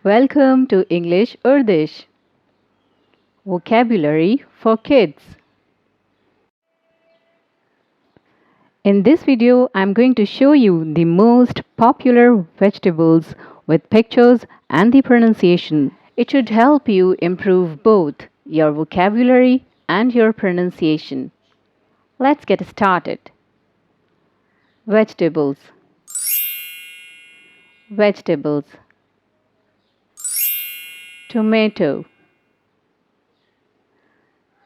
Welcome to EnglishUrdish. Vocabulary for kids. In this video, I'm going to show you the most popular vegetables with pictures and the pronunciation. It should help you improve both your vocabulary and your pronunciation. Let's get started. Vegetables. Vegetables. Tomato.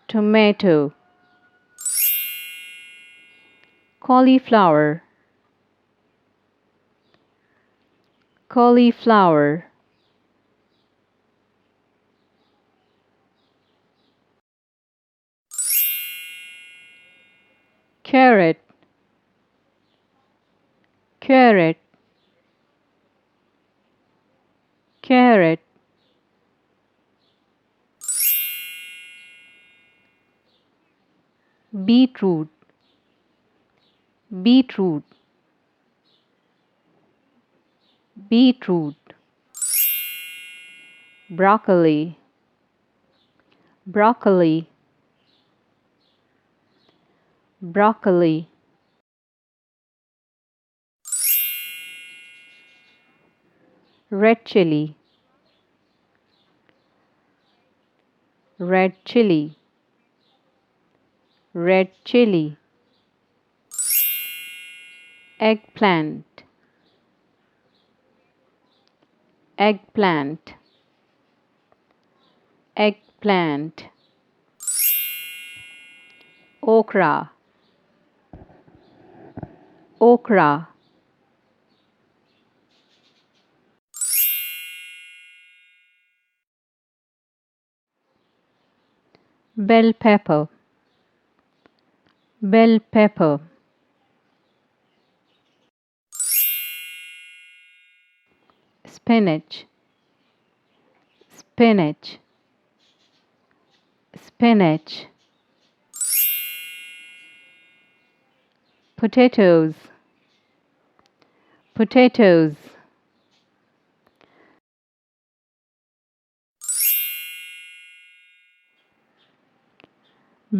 Tomato. Cauliflower. Cauliflower. Carrot. Carrot. Carrot. Beetroot. Beetroot. Beetroot. Broccoli. Broccoli. Broccoli. Red chili. Red chili. Red chili. Eggplant. Eggplant. Eggplant. Okra. Okra. Bell pepper. Bell pepper. Spinach. Spinach. Spinach. Potatoes. Potatoes.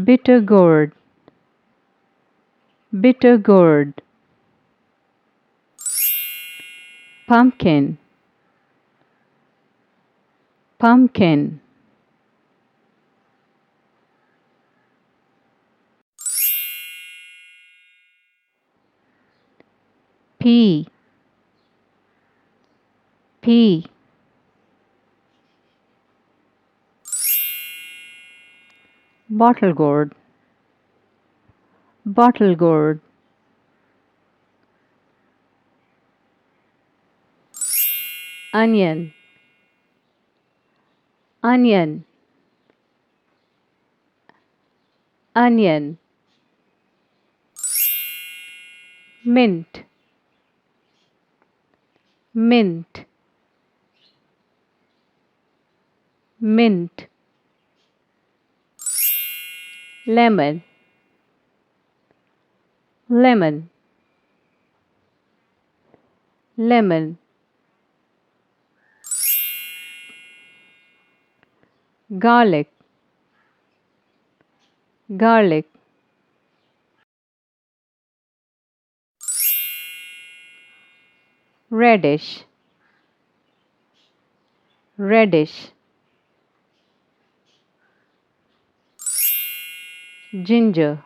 Bitter gourd. Bitter gourd. Pumpkin. Pumpkin. Pea. Pea. Bottle gourd. Bottle gourd. Onion. Onion. Onion. Mint. Mint. Mint. Lemon. Lemon. Lemon. Garlic. Garlic. Radish. Radish. Ginger.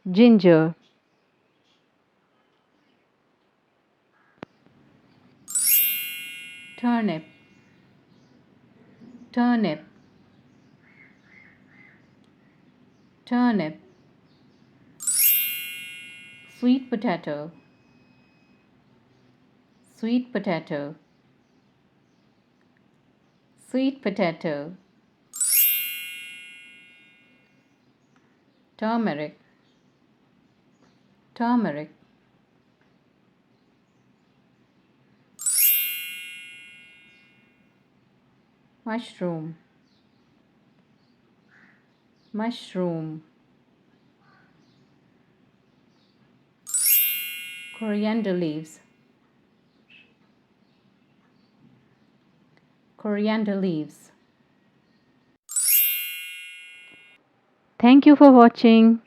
Ginger. Turnip. Turnip. Turnip. Sweet potato. Sweet potato. Sweet potato. Turmeric. Turmeric. Mushroom. Mushroom. Coriander leaves. coriander leaves. Thank you for watching.